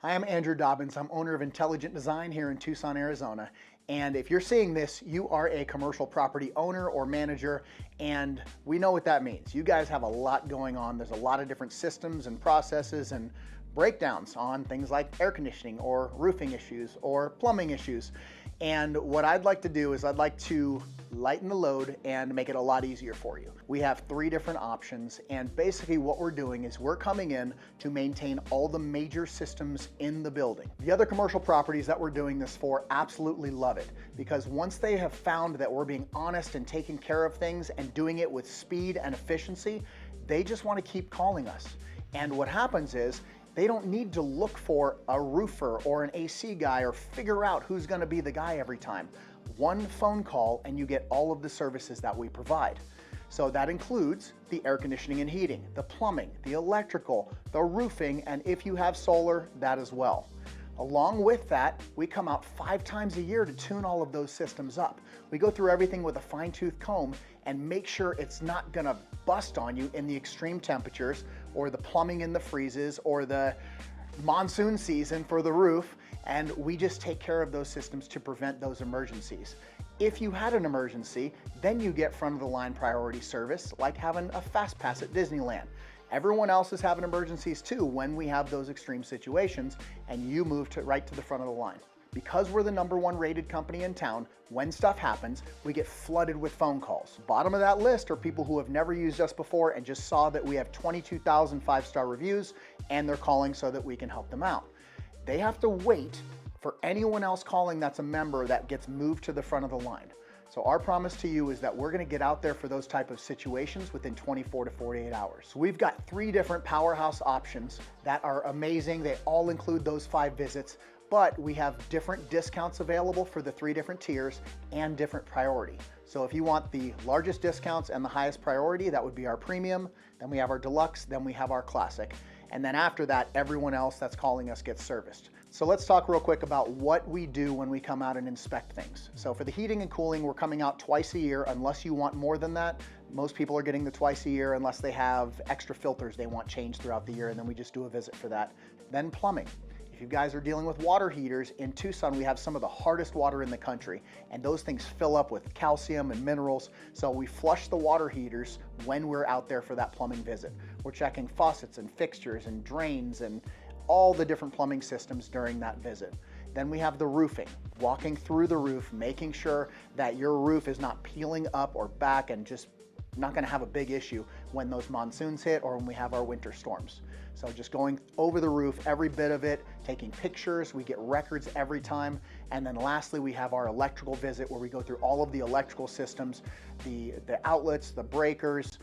Hi, I'm Andrew Dobbins. I'm owner of Intelligent Design here in Tucson, Arizona. And if you're seeing this, you are a commercial property owner or manager, and we know what that means. You guys have a lot going on. There's a lot of different systems and processes and breakdowns on things like air conditioning or roofing issues or plumbing issues. And what I'd like to do is I'd like to lighten the load and make it a lot easier for you. We have 3 different options, and basically what we're doing is we're coming in to maintain all the major systems in the building. The other commercial properties that we're doing this for absolutely love it, because once they have found that we're being honest and taking care of things and doing it with speed and efficiency, they just want to keep calling us. And what happens is they don't need to look for a roofer or an AC guy or figure out who's going to be the guy every time. One phone call and you get all of the services that we provide. So that includes the air conditioning and heating, the plumbing, the electrical, the roofing, and if you have solar, that as well. Along with that, we come out 5 times a year to tune all of those systems up. We go through everything with a fine-tooth comb and make sure it's not gonna bust on you in the extreme temperatures or the plumbing in the freezes or the monsoon season for the roof, and we just take care of those systems to prevent those emergencies. If you had an emergency, then you get front of the line priority service, like having a fast pass at Disneyland. Everyone else is having emergencies too when we have those extreme situations, and you move right to the front of the line. Because we're the #1 rated company in town, when stuff happens, we get flooded with phone calls. Bottom of that list are people who have never used us before and just saw that we have 22,000 5-star reviews, and they're calling so that we can help them out. They have to wait for anyone else calling that's a member that gets moved to the front of the line. So our promise to you is that we're gonna get out there for those type of situations within 24 to 48 hours. So we've got 3 different powerhouse options that are amazing. They all include those 5 visits, but we have different discounts available for the 3 different tiers and different priority. So if you want the largest discounts and the highest priority, that would be our premium. Then we have our deluxe, then we have our classic. And then after that, everyone else that's calling us gets serviced. So let's talk real quick about what we do when we come out and inspect things. So for the heating and cooling, we're coming out twice a year unless you want more than that. Most people are getting the twice a year unless they have extra filters they want changed throughout the year, and then we just do a visit for that. Then plumbing. If you guys are dealing with water heaters, in Tucson we have some of the hardest water in the country, and those things fill up with calcium and minerals, so we flush the water heaters when we're out there for that plumbing visit. We're checking faucets and fixtures and drains and all the different plumbing systems during that visit. Then we have the roofing, walking through the roof, making sure that your roof is not peeling up or back and just not gonna have a big issue when those monsoons hit or when we have our winter storms. So just going over the roof, every bit of it, taking pictures, we get records every time. And then lastly, we have our electrical visit where we go through all of the electrical systems, the outlets, the breakers,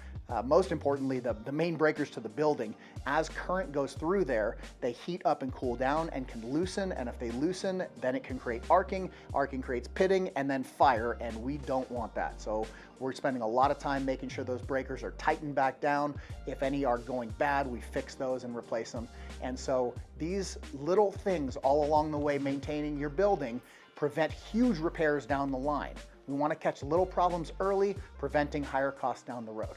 most importantly, the main breakers to the building. As current goes through there, they heat up and cool down and can loosen, and if they loosen, then it can create arcing. Arcing creates pitting and then fire, and we don't want that. So we're spending a lot of time making sure those breakers are tightened back down. If any are going bad, we fix those and replace them. And so these little things all along the way maintaining your building prevent huge repairs down the line. We want to catch little problems early, preventing higher costs down the road.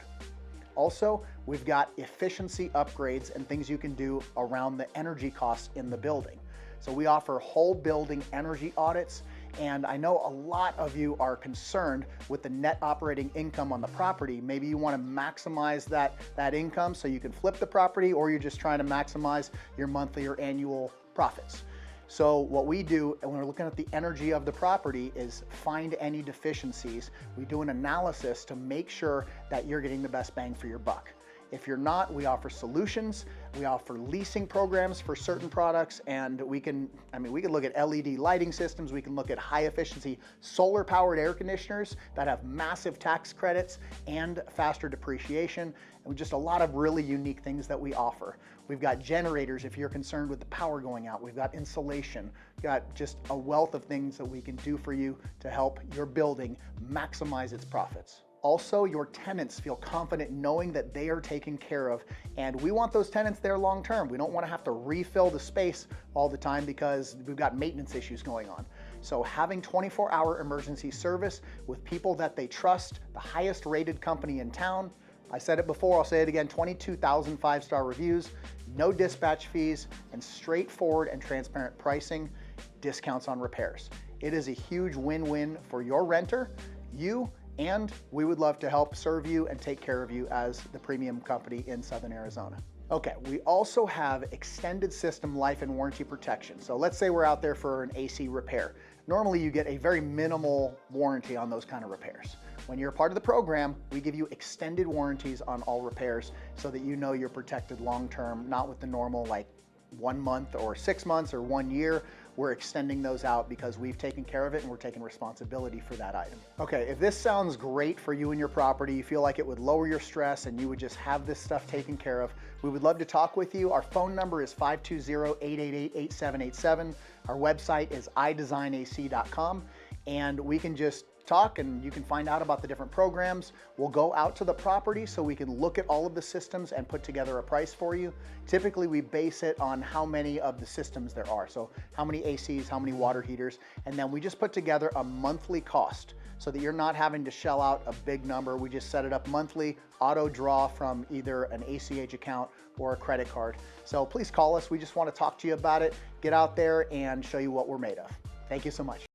Also, we've got efficiency upgrades and things you can do around the energy costs in the building. So we offer whole building energy audits, and I know a lot of you are concerned with the net operating income on the property. Maybe you want to maximize that income so you can flip the property, or you're just trying to maximize your monthly or annual profits. So what we do when we're looking at the energy of the property is find any deficiencies. We do an analysis to make sure that you're getting the best bang for your buck. If you're not, we offer solutions. We offer leasing programs for certain products, and we can look at LED lighting systems. We can look at high efficiency solar powered air conditioners that have massive tax credits and faster depreciation, and just a lot of really unique things that we offer. We've got generators if you're concerned with the power going out. We've got insulation. We've got just a wealth of things that we can do for you to help your building maximize its profits. Also, your tenants feel confident knowing that they are taken care of, and we want those tenants there long term. We don't want to have to refill the space all the time because we've got maintenance issues going on. So having 24-hour emergency service with people that they trust, the highest rated company in town, I said it before, I'll say it again, 22,000 5-star reviews, no dispatch fees, and straightforward and transparent pricing, discounts on repairs. It is a huge win-win for your renter, you, and we would love to help serve you and take care of you as the premium company in Southern Arizona. Okay, we also have extended system life and warranty protection. So let's say we're out there for an AC repair. Normally you get a very minimal warranty on those kind of repairs. When you're a part of the program, we give you extended warranties on all repairs so that you know you're protected long-term, not with the normal like 1 month or 6 months or 1 year. We're extending those out because we've taken care of it and we're taking responsibility for that item. Okay, if this sounds great for you and your property, you feel like it would lower your stress and you would just have this stuff taken care of, we would love to talk with you. Our phone number is 520-888-8787. Our website is iDesignAC.com, and we can just talk and you can find out about the different programs. We'll go out to the property so we can look at all of the systems and put together a price for you. Typically we base it on how many of the systems there are. So how many ACs, how many water heaters, and then we just put together a monthly cost so that you're not having to shell out a big number. We just set it up monthly, auto draw from either an ACH account or a credit card. So please call us. We just want to talk to you about it, get out there and show you what we're made of. Thank you so much.